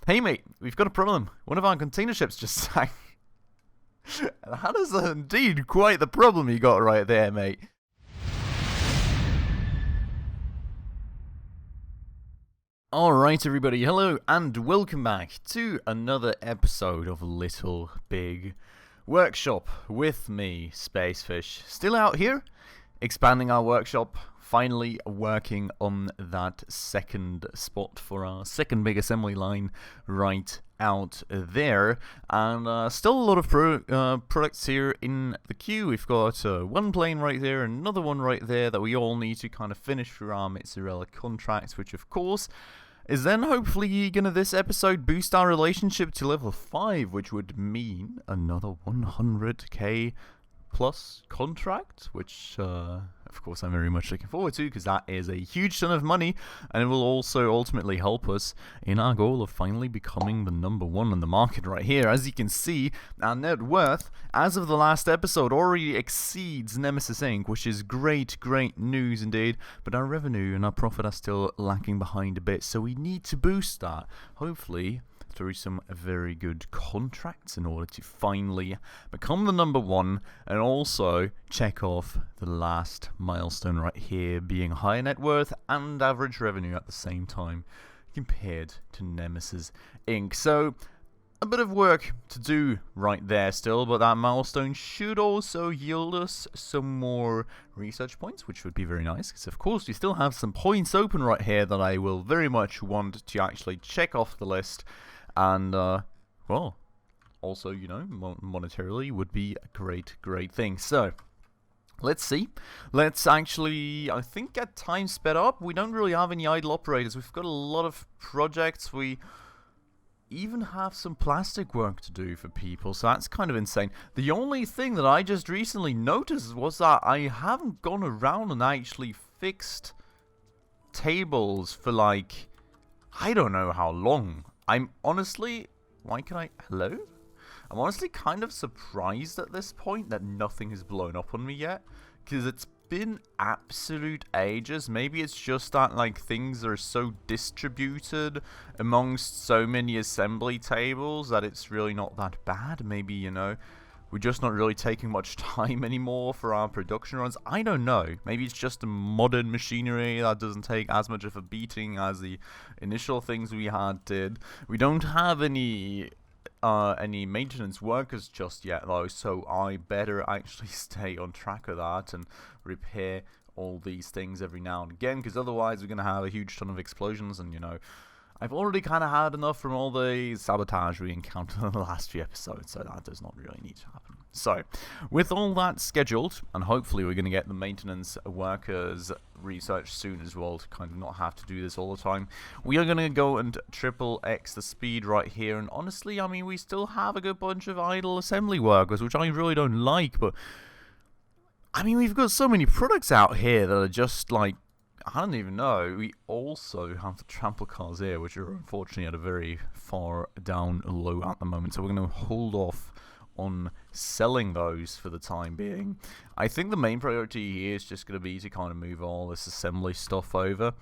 Hey mate, we've got a problem. One of our container ships just sank. That is indeed quite the problem you got right there, mate. Alright everybody, hello and welcome back to another episode of Little Big Workshop with me, Spacefish. Still out here, expanding our workshop, finally working on that second spot for our second big assembly line right out there, and still a lot of products here in the queue. We've got one plane right there, another one right there that we all need to kind of finish through our mozzarella contracts, which of course is then hopefully gonna this episode boost our relationship to level 5, which would mean another 100k plus contract, which of course I'm very much looking forward to, because that is a huge ton of money, and it will also ultimately help us in our goal of finally becoming the #1 in the market right here. As you can see, our net worth as of the last episode already exceeds Nemesis Inc., which is great news indeed, but our revenue and our profit are still lacking behind a bit, so we need to boost that, hopefully through some very good contracts in order to finally become the #1 and also check off the last milestone right here, being higher net worth and average revenue at the same time compared to Nemesis Inc. So a bit of work to do right there still, but that milestone should also yield us some more research points, which would be very nice, because of course we still have some points open right here that I will very much want to actually check off the list. And, well, also, you know, monetarily would be a great thing. So, let's see. Let's actually, I think, get time sped up. We don't really have any idle operators. We've got a lot of projects. We even have some plastic work to do for people, so that's kind of insane. The only thing that I just recently noticed was that I haven't gone around and actually fixed tables for, like, I don't know how long. I'm honestly, hello? I'm honestly kind of surprised at this point that nothing has blown up on me yet, because it's been absolute ages. Maybe it's just that, like, things are so distributed amongst so many assembly tables that it's really not that bad. Maybe, you know, we're just not really taking much time anymore for our production runs. I don't know. Maybe it's just a modern machinery that doesn't take as much of a beating as the initial things we had did. We don't have any maintenance workers just yet, though, so I better actually stay on track of that and repair all these things every now and again, because otherwise we're going to have a huge ton of explosions, and, you know, I've already kind of had enough from all the sabotage we encountered in the last few episodes, so that does not really need to happen. So, with all that scheduled, and hopefully we're going to get the maintenance workers research soon as well, to kind of not have to do this all the time, we are going to go and triple X the speed right here. And honestly, I mean, we still have a good bunch of idle assembly workers, which I really don't like, but I mean, we've got so many products out here that are just like, I don't even know. We also have the trample cars here, which are unfortunately at a very far down low at the moment, so we're going to hold off on selling those for the time being. I think the main priority here is just going to be to kind of move all this assembly stuff over.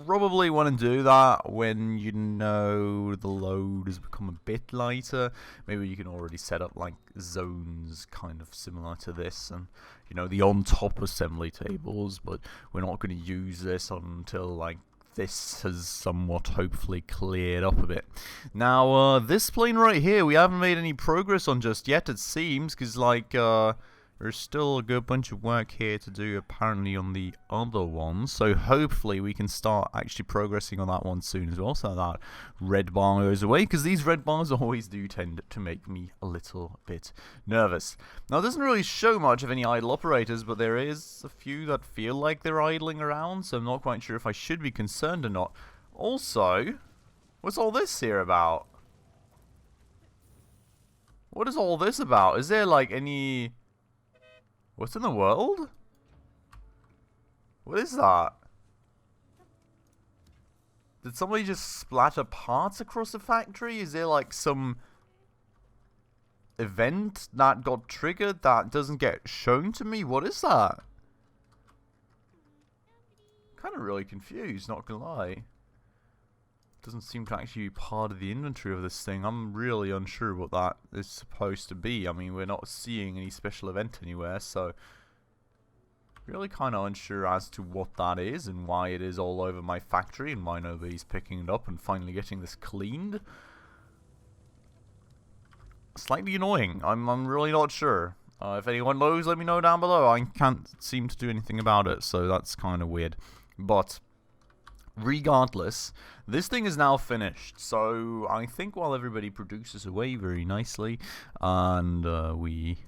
Probably want to do that when, you know, the load has become a bit lighter. Maybe you can already set up like zones kind of similar to this, and, you know, the on top assembly tables, but we're not going to use this until like this has somewhat hopefully cleared up a bit. Now, this plane right here, we haven't made any progress on just yet, it seems, because, like, there's still a good bunch of work here to do apparently on the other one, so hopefully we can start actually progressing on that one soon as well, so that red bar goes away, because these red bars always do tend to make me a little bit nervous. Now, it doesn't really show much of any idle operators, but there is a few that feel like they're idling around, so I'm not quite sure if I should be concerned or not. Also, what's all this here about? What is all this about? Is there like any... What's in the world? What is that? Did somebody just splatter parts across the factory? Is there like some event that got triggered that doesn't get shown to me? What is that? Kind of really confused, not gonna lie. doesn't seem to actually be part of the inventory of this thing. I'm really unsure what that is supposed to be. I mean, we're not seeing any special event anywhere, so really kind of unsure as to what that is and why it is all over my factory and why nobody's picking it up and finally getting this cleaned. Slightly annoying. I'm really not sure. If anyone knows, let me know down below. I can't seem to do anything about it, so that's kind of weird. But regardless, this thing is now finished. So I think while everybody produces away very nicely, and we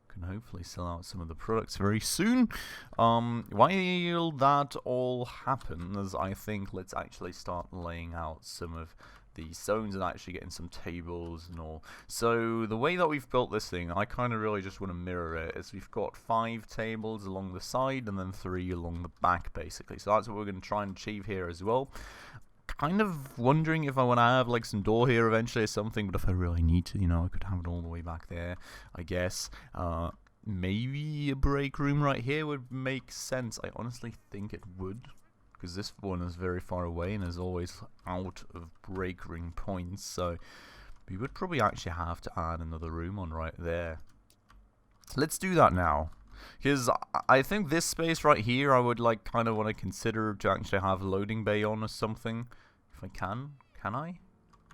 can hopefully sell out some of the products very soon, while that all happens, I think let's actually start laying out some of the zones and actually getting some tables and all. So the way that we've built this thing, I kind of really just want to mirror it, is we've got 5 tables along the side and then 3 along the back, basically. So that's what we're going to try and achieve here as well. Kind of wondering if I want to have like some door here eventually or something, but if I really need to, you know, I could have it all the way back there, I guess. Maybe a break room right here would make sense. I honestly think it would, because this one is very far away and is always out of break room points, so we would probably actually have to add another room on right there. Let's do that now, because I think this space right here I would like kind of want to consider to actually have a loading bay on or something, if I can. Can I?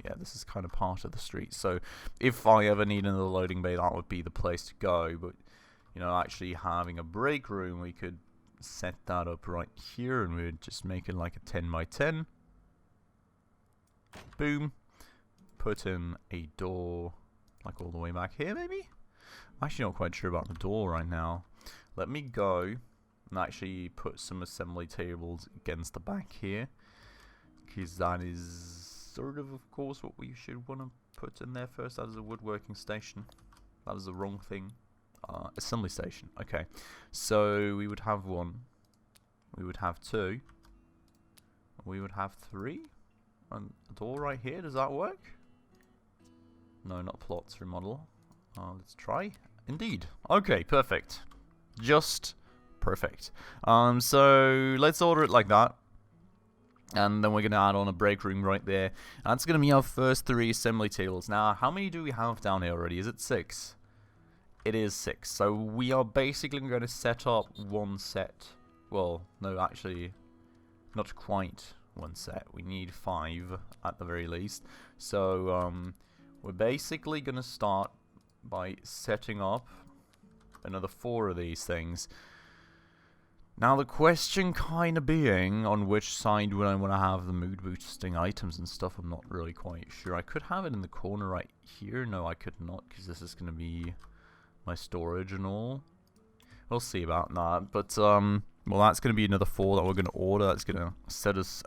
Yeah, this is kind of part of the street, so if I ever need another loading bay, that would be the place to go. But you know, actually having a break room, we could set that up right here and we would just make it like a 10 by 10. Boom. Put in a door like all the way back here, maybe? I'm actually not quite sure about the door right now. Let me go and actually put some assembly tables against the back here, because that is sort of course what we should want to put in there first. That is a woodworking station. That is the wrong thing. Assembly station. Okay, so we would have 1, we would have 2, we would have 3, and a door right here. Does that work? No, not plots, remodel. Let's try. Indeed. Okay, perfect. Just perfect. So let's order it like that. And then we're going to add on a break room right there. That's going to be our first 3 assembly tables. Now, how many do we have down here already? Is it 6? It is 6. So we are basically going to set up 1 set. Well, no, actually, not quite 1 set. We need 5 at the very least. So we're basically going to start by setting up another 4 of these things. Now the question kind of being on which side would I want to have the mood boosting items and stuff. I'm not really quite sure. I could have it in the corner right here. No, I could not, because this is going to be my storage and all. We'll see about that. But well, that's going to be another 4 that we're going to order. That's going to set us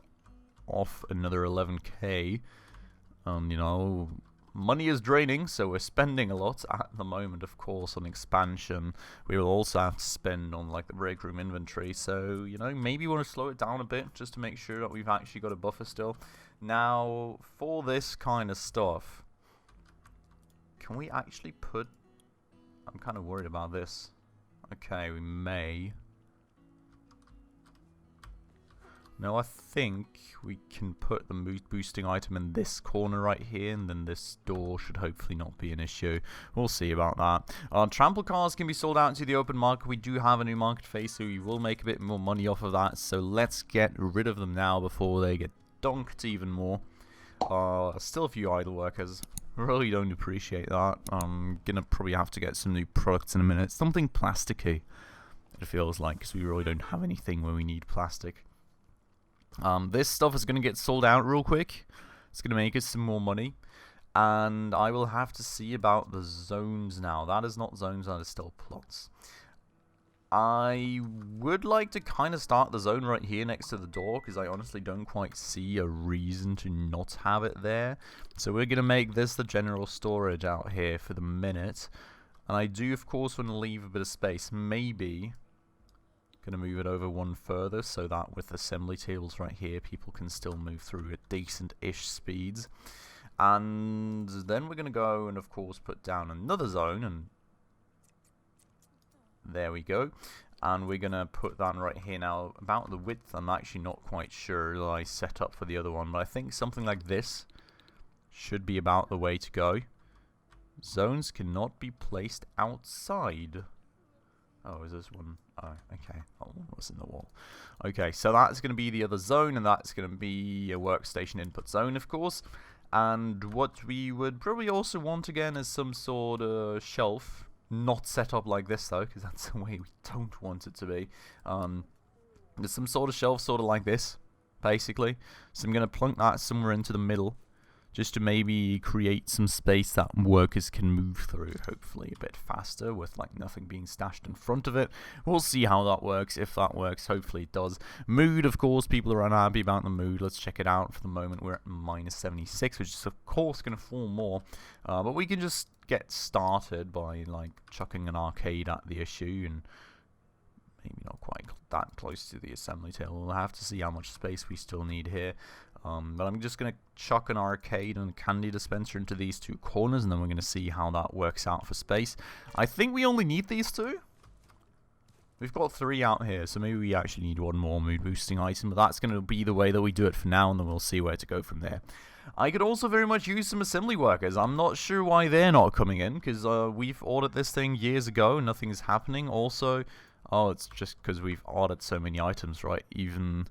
off another 11k. You know, money is draining, so we're spending a lot at the moment, of course, on expansion. We will also have to spend on like the break room inventory, so you know, maybe we want to slow it down a bit just to make sure that we've actually got a buffer still. Now, for this kind of stuff, can we actually put... I'm kind of worried about this. Okay, we may. No, I think we can put the mood boosting item in this corner right here, and then this door should hopefully not be an issue. We'll see about that. Trample cars can be sold out into the open market. We do have a new market phase, so you will make a bit more money off of that. So let's get rid of them now before they get donked even more. Still a few idle workers. Really don't appreciate that. I'm gonna probably have to get some new products in a minute. Something plasticky, it feels like, because we really don't have anything where we need plastic. This stuff is gonna get sold out real quick. It's gonna make us some more money. And I will have to see about the zones now. That is not zones, that is still plots. I would like to kind of start the zone right here next to the door, because I honestly don't quite see a reason to not have it there. So we're going to make this the general storage out here for the minute. And I do, of course, want to leave a bit of space. Maybe going to move it over 1 further, so that with assembly tables right here, people can still move through at decent-ish speeds. And then we're going to go and, of course, put down another zone, and there we go. And we're going to put that right here now. About the width, I'm actually not quite sure that I set up for the other one, but I think something like this should be about the way to go. Zones cannot be placed outside. Oh, is this one? Oh, okay. Oh, what's in the wall? Okay, so that's going to be the other zone, and that's going to be a workstation input zone, of course. And what we would probably also want again is some sort of shelf. Not set up like this though, because that's the way we don't want it to be. There's some sort of shelf, sort of like this, basically. So I'm going to plunk that somewhere into the middle, just to maybe create some space that workers can move through, hopefully a bit faster, with like nothing being stashed in front of it. We'll see how that works. If that works, hopefully it does. Mood, of course, people are unhappy about the mood. Let's check it out. For the moment, we're at -76, which is of course going to fall more. But we can just get started by like chucking an arcade at the issue, and maybe not quite that close to the assembly table. We'll have to see how much space we still need here. But I'm just going to chuck an arcade and a candy dispenser into these two corners, and then we're going to see how that works out for space. I think we only need these two. We've got 3 out here, so maybe we actually need one more mood boosting item, but that's going to be the way that we do it for now, and then we'll see where to go from there. I could also very much use some assembly workers. I'm not sure why they're not coming in, because we've ordered this thing years ago, nothing's happening. Also, oh, it's just because we've ordered so many items, right? Even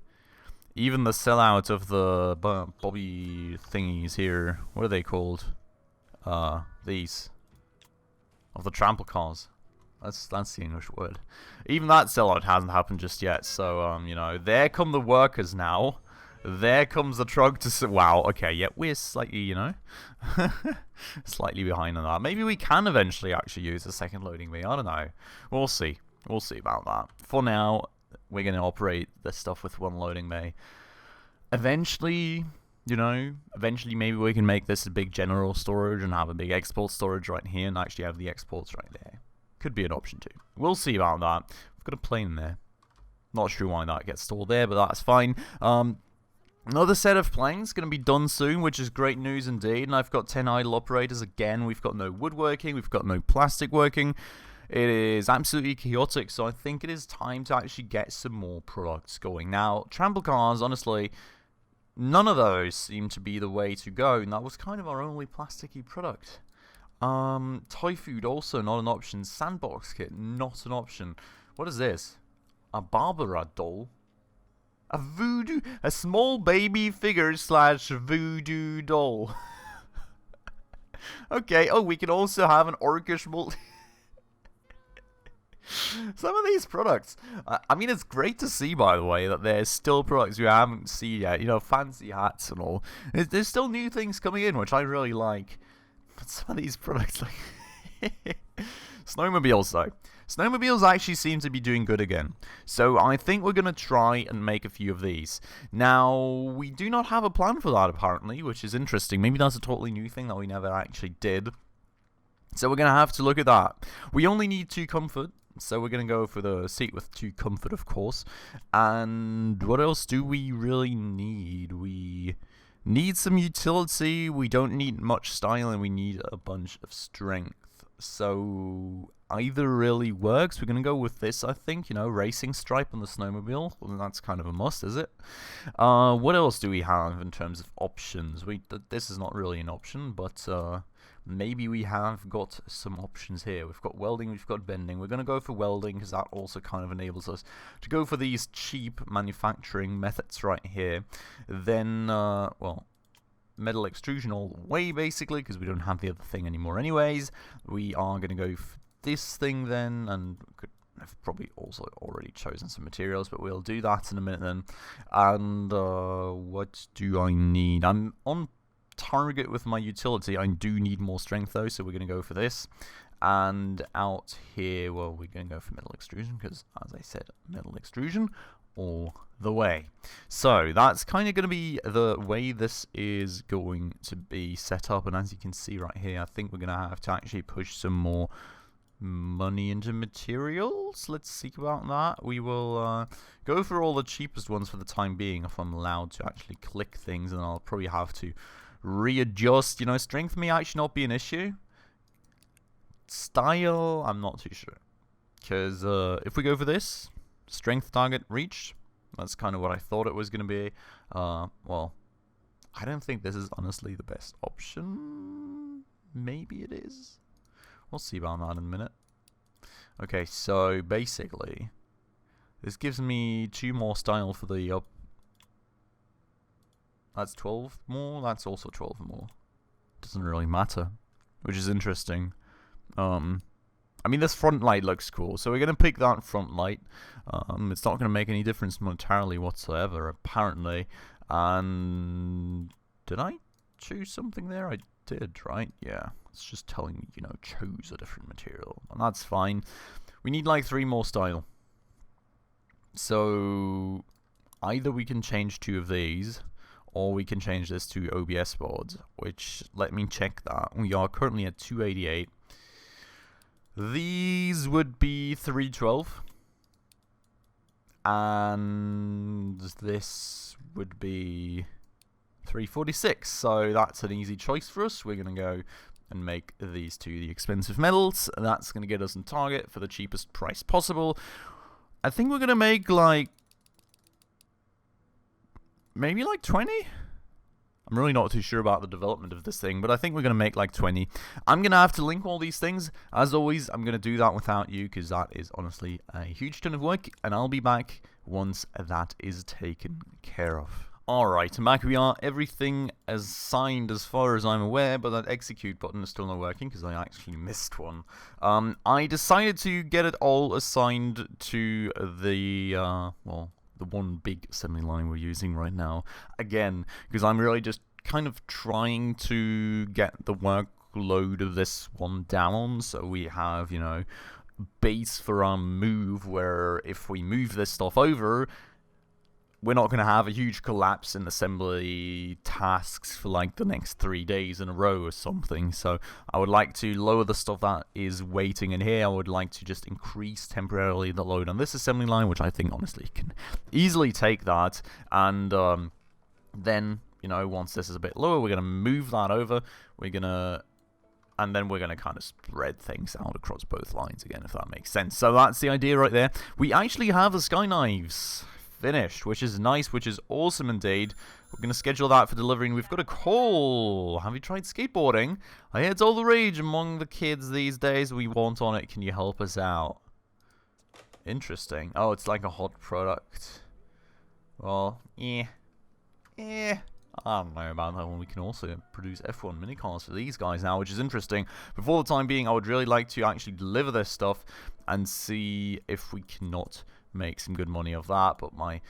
the sellout of the Bobby thingies here, what are they called? These. Of the trample cars. That's the English word. Even that sellout hasn't happened just yet, so, you know, there come the workers now. There comes the truck to... Wow, okay, yeah, we're slightly, you know, slightly behind on that. Maybe we can eventually actually use a second loading bay. I don't know. We'll see. We'll see about that. For now, we're going to operate this stuff with one loading bay. Eventually, you know, maybe we can make this a big general storage and have a big export storage right here and actually have the exports right there. Could be an option too. We'll see about that. We've got a plane in there. Not sure why that gets stored there, but that's fine. Another set of planes going to be done soon, which is great news indeed. And I've got 10 idle operators again. We've got no woodworking. We've got no plastic working. It is absolutely chaotic, so I think it is time to actually get some more products going. Now, trample cars, honestly, none of those seem to be the way to go, and that was kind of our only plasticky product. Toy food, also not an option. Sandbox kit, not an option. What is this? A Barbara doll? A small baby figure / voodoo doll. Okay, oh, we can also have an orcish multi... Some of these products, I mean, it's great to see, by the way, that there's still products we haven't seen yet. You know, fancy hats and all. There's still new things coming in, which I really like. But some of these products, like... Snowmobiles, though. Snowmobiles actually seem to be doing good again. So I think we're going to try and make a few of these. Now, we do not have a plan for that, apparently, which is interesting. Maybe that's a totally new thing that we never actually did. So we're going to have to look at that. We only need 2 comfort. So we're going to go for the seat with 2 comfort, of course. And what else do we really need? We need some utility. We don't need much style, and we need a bunch of strength. So either really works. We're going to go with this, I think. You know, racing stripe on the snowmobile. Well, that's kind of a must, is it? What else do we have in terms of options? This is not really an option, but... maybe we have got some options here. We've got welding, we've got bending. We're going to go for welding because that also kind of enables us to go for these cheap manufacturing methods right here. Then, well, metal extrusion all the way, basically, because we don't have the other thing anymore anyways. We are going to go for this thing then, and I've probably also already chosen some materials, but we'll do that in a minute then. And what do I need? I'm on target with my utility. I do need more strength though, so we're going to go for this. And out here, well, we're going to go for metal extrusion because, as I said, metal extrusion all the way. So that's kind of going to be the way this is going to be set up. And as you can see right here, I think we're going to have to actually push some more money into materials. Let's see about that. We will go for all the cheapest ones for the time being, if I'm allowed to actually click things, and I'll probably have to readjust. You know, strength may actually not be an issue. Style, I'm not too sure. Because if we go for this, strength target reached. That's kind of what I thought it was going to be. Well, I don't think this is honestly the best option. Maybe it is. We'll see about that in a minute. Okay, so basically, this gives me 2 more style for the up. That's 12 more. That's also 12 more. Doesn't really matter, which is interesting. I mean, this front light looks cool, so we're going to pick that front light. It's not going to make any difference monetarily whatsoever, apparently. And did I choose something there? I did, right? Yeah. It's just telling me, you know, choose a different material. And that's fine. We need like 3 more style. So either we can change 2 of these, or we can change this to OBS boards, which, let me check that. We are currently at 288. These would be 312. And this would be 346. So that's an easy choice for us. We're going to go and make these 2 the expensive metals. That's going to get us on target for the cheapest price possible. I think we're going to make like maybe like 20? I'm really not too sure about the development of this thing, but I think we're going to make like 20. I'm going to have to link all these things. As always, I'm going to do that without you because that is honestly a huge ton of work, and I'll be back once that is taken care of. Alright, and back we are. Everything is signed as far as I'm aware, but that execute button is still not working because I actually missed one. I decided to get it all assigned to the, well, the one big assembly line we're using right now. Again, because I'm really just kind of trying to get the workload of this one down, so we have, you know, base for our move, where if we move this stuff over, we're not going to have a huge collapse in assembly tasks for like the next 3 days in a row or something. So I would like to lower the stuff that is waiting in here. I would like to just increase temporarily the load on this assembly line, which I think honestly can easily take that. And then, you know, once this is a bit lower, we're going to move that over. And then we're going to kind of spread things out across both lines again, if that makes sense. So that's the idea right there. We actually have the sky knives finished, which is nice, which is awesome indeed. We're going to schedule that for delivery, and we've got a call. Have you tried skateboarding? I hear it's all the rage among the kids these days. We want on it. Can you help us out? Interesting. Oh, it's like a hot product. Well, I don't know about that one. We can also produce F1 minicars for these guys now, which is interesting. But for the time being, I would really like to actually deliver this stuff and see if we cannot make some good money of that. But my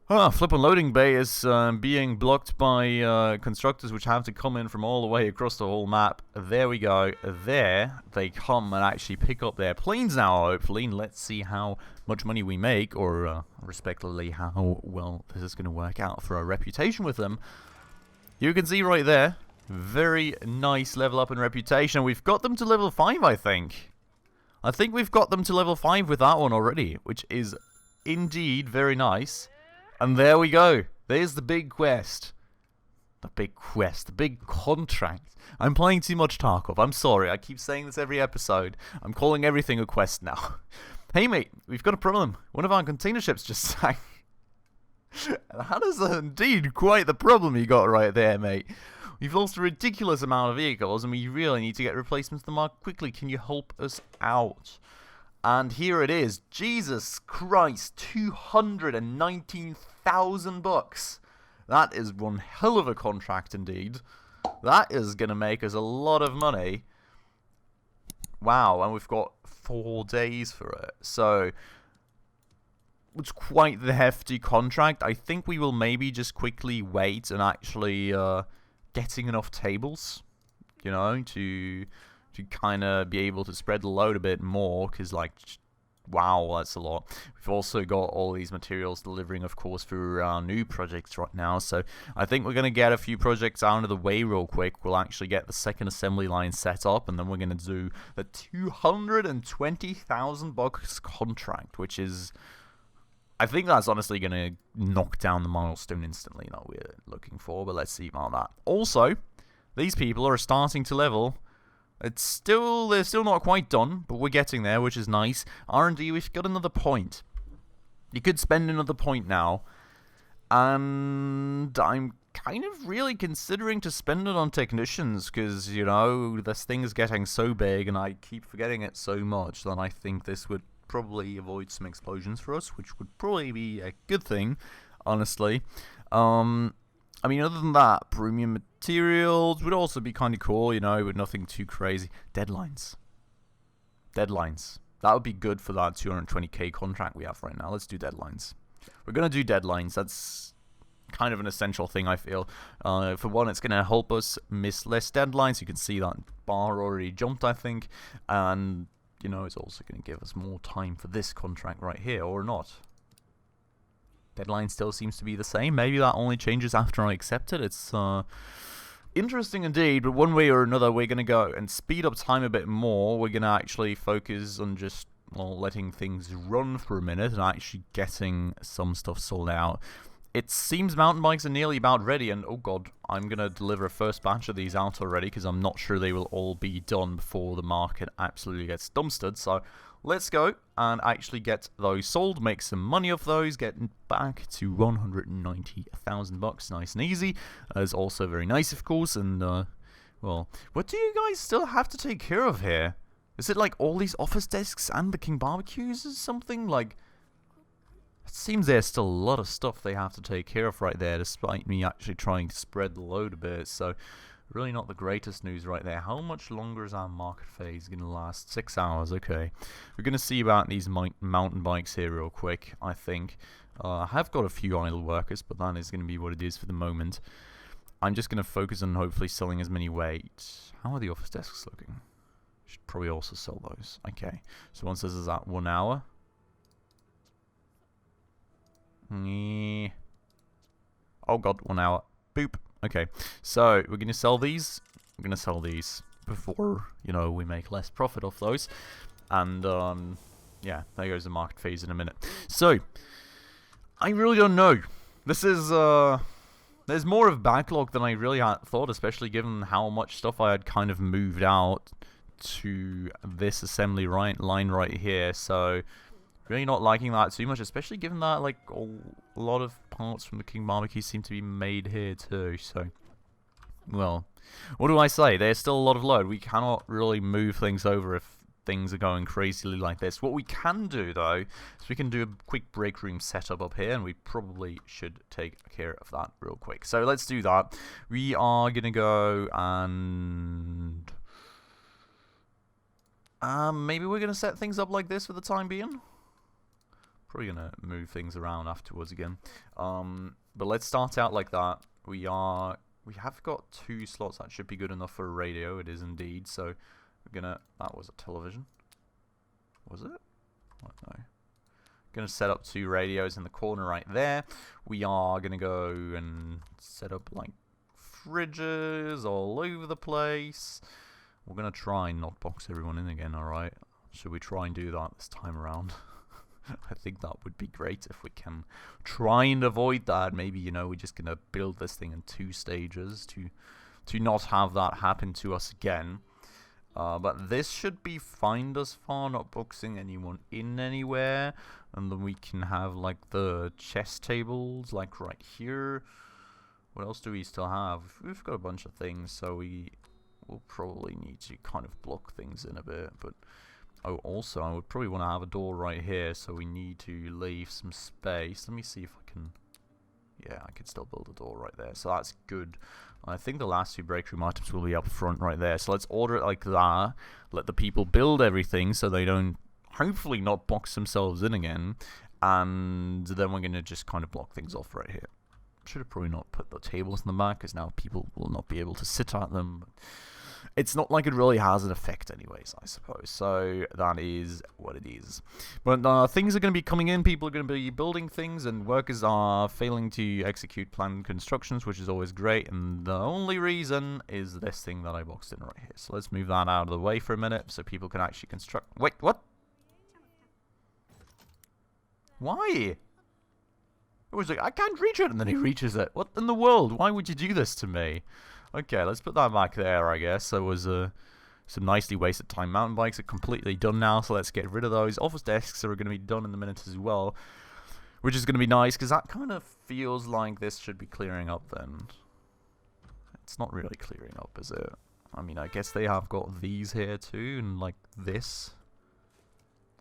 flip and loading bay is being blocked by constructors, which have to come in from all the way across the whole map. There we go. There they come and actually pick up their planes now, hopefully. And let's see how much money we make, or respectively how well this is going to work out for our reputation with them. You can see right there, very nice level up in reputation. We've got them to level 5, I think. I think we've got them to level 5 with that one already, which is indeed very nice. And there we go. There's the big quest. The big quest. The big contract. I'm playing too much Tarkov. I'm sorry. I keep saying this every episode. I'm calling everything a quest now. Hey, mate. We've got a problem. One of our container ships just sank. That is indeed quite the problem you got right there, mate. We've lost a ridiculous amount of vehicles, and we really need to get replacements to the market quickly. Can you help us out? And here it is. Jesus Christ, 219,000 bucks. That is one hell of a contract indeed. That is going to make us a lot of money. Wow, and we've got 4 days for it. So it's quite the hefty contract. I think we will maybe just quickly wait and actually getting enough tables, you know, to kind of be able to spread the load a bit more, because, like, wow, that's a lot. We've also got all these materials delivering, of course, for our new projects right now, so I think we're going to get a few projects out of the way real quick. We'll actually get the second assembly line set up, and then we're going to do the 220,000 bucks contract, which is, I think that's honestly going to knock down the milestone instantly that we're looking for, but let's see about that. Also, these people are starting to level They're still not quite done, but we're getting there, which is nice. R&D, we've got another point. You could spend another point now, and I'm kind of really considering to spend it on technicians, because, you know, this thing is getting so big, and I keep forgetting it so much that I think this would probably avoid some explosions for us, which would probably be a good thing, honestly. I mean, other than that, premium materials would also be kind of cool, you know, but nothing too crazy. Deadlines. That would be good for that 220k contract we have right now. Let's do deadlines. We're going to do deadlines. That's kind of an essential thing, I feel. For one, it's going to help us miss less deadlines. You can see that bar already jumped, I think. And, you know, it's also going to give us more time for this contract right here, or not. Deadline still seems to be the same. Maybe that only changes after I accept it. It's interesting indeed, but one way or another, we're going to go and speed up time a bit more. We're going to actually focus on just, well, letting things run for a minute and actually getting some stuff sold out. It seems mountain bikes are nearly about ready, and oh god, I'm going to deliver a first batch of these out already, because I'm not sure they will all be done before the market absolutely gets dumpstered. So let's go and actually get those sold, make some money off those, get back to 190,000 bucks, nice and easy. That's also very nice, of course. And well, what do you guys still have to take care of here? Is it like all these office desks and the King Barbecues or something? Like, it seems there's still a lot of stuff they have to take care of right there, despite me actually trying to spread the load a bit. So really not the greatest news right there. How much longer is our market phase going to last? 6 hours, okay. We're going to see about these mountain bikes here real quick, I think. I have got a few idle workers, but that is going to be what it is for the moment. I'm just going to focus on hopefully selling as many weights. How are the office desks looking? Should probably also sell those. Okay, so once this is at 1 hour. Oh god, 1 hour. Boop. Okay, so we're going to sell these. I'm going to sell these before, you know, we make less profit off those. And, yeah, there goes the market phase in a minute. So, I really don't know. This is, there's more of backlog than I really had thought, especially given how much stuff I had kind of moved out to this assembly line right here. So, really not liking that too much, especially given that, like, a lot of parts from the King Barbecue seem to be made here too. So, well, what do I say? There's still a lot of load. We cannot really move things over if things are going crazily like this. What we can do, though, is we can do a quick break room setup up here, and we probably should take care of that real quick. So let's do that. We are going to go and maybe we're going to set things up like this for the time being. Probably gonna move things around afterwards again. But let's start out like that. We have got 2 slots. That should be good enough for a radio. It is indeed. So we're gonna. That was a television. Was it? Oh, no. Gonna set up 2 radios in the corner right there. We are gonna go and set up like fridges all over the place. We're gonna try and not box everyone in again. All right. Should we try and do that this time around? I think that would be great if we can try and avoid that. Maybe, you know, we're just going to build this thing in 2 stages to not have that happen to us again. But this should be fine thus far, not boxing anyone in anywhere. And then we can have, like, the chess tables, like, right here. What else do we still have? We've got a bunch of things, so we will probably need to kind of block things in a bit, but oh, also, I would probably want to have a door right here, so we need to leave some space. Let me see if I can. Yeah, I could still build a door right there, so that's good. I think the last 2 break room items will be up front right there, so let's order it like that. Let the people build everything so they don't, hopefully, not box themselves in again. And then we're going to just kind of block things off right here. Should have probably not put the tables in the back, because now people will not be able to sit at them. It's not like it really has an effect anyways, I suppose. So that is what it is. But things are going to be coming in. People are going to be building things, and workers are failing to execute planned constructions, which is always great. And the only reason is this thing that I boxed in right here. So let's move that out of the way for a minute so people can actually construct. Wait, what? Why? It was like, I can't reach it, and then he reaches it. What in the world? Why would you do this to me? Okay, let's put that back there, I guess. There was Some nicely wasted time mountain bikes are completely done now, so let's get rid of those. Office desks are going to be done in a minute as well, which is going to be nice, because that kind of feels like this should be clearing up then. It's not really clearing up, is it? I mean, I guess they have got these here too, and like this.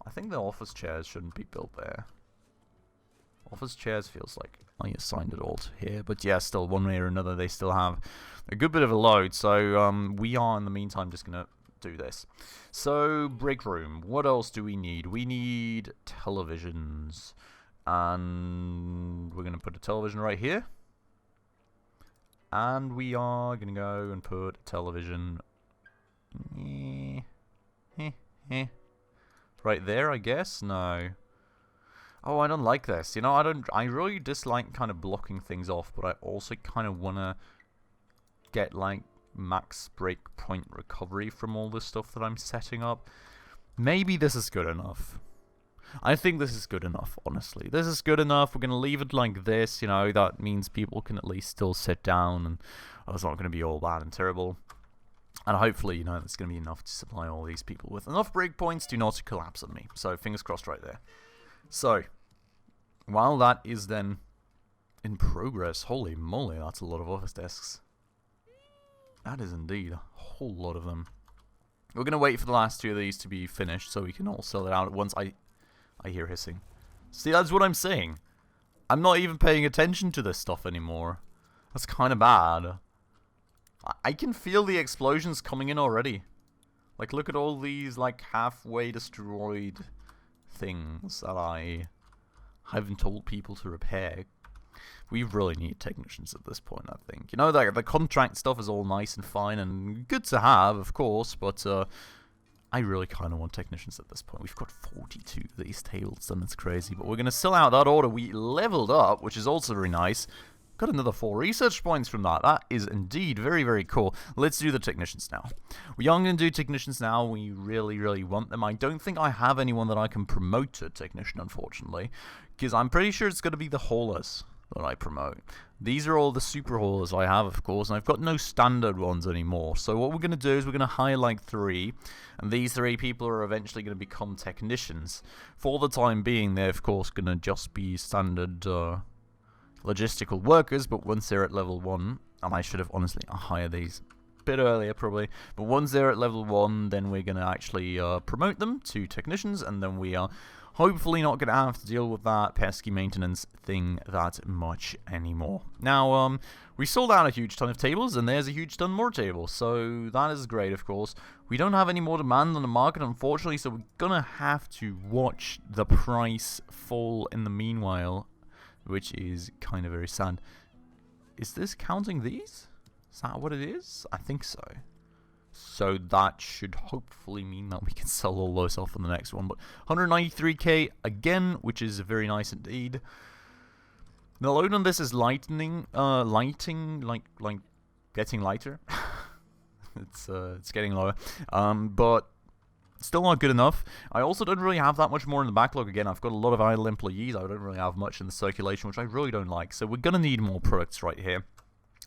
I think the office chairs shouldn't be built there. Office chairs feels like I assigned it all to here, but yeah, still one way or another they still have a good bit of a load, so we are in the meantime just gonna do this. So, break room, what else do we need? We need televisions, and we're gonna put a television right here, and we are gonna go and put a television right there, I guess. No. Oh, I don't like this. You know, I really dislike kind of blocking things off, but I also kind of want to get, like, max breakpoint recovery from all this stuff that I'm setting up. Maybe this is good enough. I think this is good enough, honestly. This is good enough. We're going to leave it like this, you know. That means people can at least still sit down, and it's not going to be all bad and terrible. And hopefully, you know, it's going to be enough to supply all these people with enough breakpoints to not collapse on me. So, fingers crossed right there. So, while that is then in progress, holy moly, that's a lot of office desks. That is indeed a whole lot of them. We're going to wait for the last two of these to be finished so we can all sell it out at once. I hear hissing. See, that's what I'm saying. I'm not even paying attention to this stuff anymore. That's kind of bad. I can feel the explosions coming in already. Like, look at all these, like, halfway destroyed things that I haven't told people to repair. We really need technicians at this point, I think. You know, the contract stuff is all nice and fine and good to have, of course, but I really kind of want technicians at this point. We've got 42 of these tables, and it's crazy, but we're going to sell out that order. We leveled up, which is also very nice. Got another 4 research points from that. That is indeed very, very cool. Let's do the technicians now. We are going to do technicians now. We really, really want them. I don't think I have anyone that I can promote to technician, unfortunately, because I'm pretty sure it's going to be the haulers that I promote. These are all the super haulers I have, of course, and I've got no standard ones anymore. So what we're going to do is we're going to hire like 3, and these 3 people are eventually going to become technicians. For the time being, they're, of course, going to just be standard logistical workers, but once they're at level 1, and I should have honestly hired these a bit earlier probably, but once they're at level 1, then we're going to actually promote them to technicians, and then we are hopefully not going to have to deal with that pesky maintenance thing that much anymore. Now, we sold out a huge ton of tables, and there's a huge ton more tables, so that is great, of course. We don't have any more demand on the market, unfortunately, so we're going to have to watch the price fall in the meanwhile, which is kind of very sad. Is this counting these? Is that what it is? I think so. So that should hopefully mean that we can sell all those off on the next one. But 193k again, which is very nice indeed. The load on this is lighting, like getting lighter. It's getting lower. But still not good enough. I also don't really have that much more in the backlog. Again, I've got a lot of idle employees. I don't really have much in the circulation, which I really don't like. So we're going to need more products right here.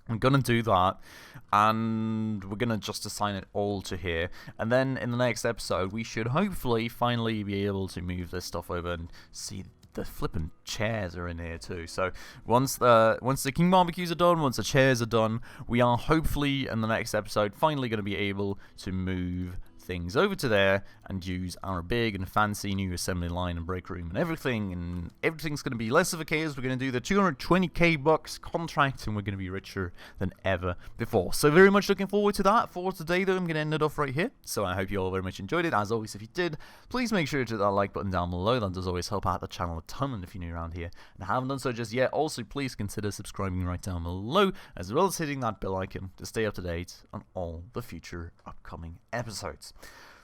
I'm going to do that, and we're going to just assign it all to here. And then in the next episode, we should hopefully finally be able to move this stuff over and see the flippin' chairs are in here too. So once the King Barbecues are done, once the chairs are done, we are hopefully in the next episode finally going to be able to move things over to there and use our big and fancy new assembly line and break room and everything's going to be less of a case. We're going to do the 220k bucks contract, and we're going to be richer than ever before. So very much looking forward to that. For today though, I'm going to end it off right here. So I hope you all very much enjoyed it. As always, if you did, please make sure to hit that like button down below. That does always help out the channel a ton, and if you're new around here and haven't done so just yet, also please consider subscribing right down below, as well as hitting that bell icon to stay up to date on all the future upcoming episodes.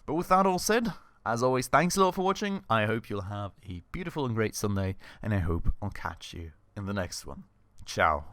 But with that all said, as always, thanks a lot for watching. I hope you'll have a beautiful and great Sunday, and I hope I'll catch you in the next one. Ciao.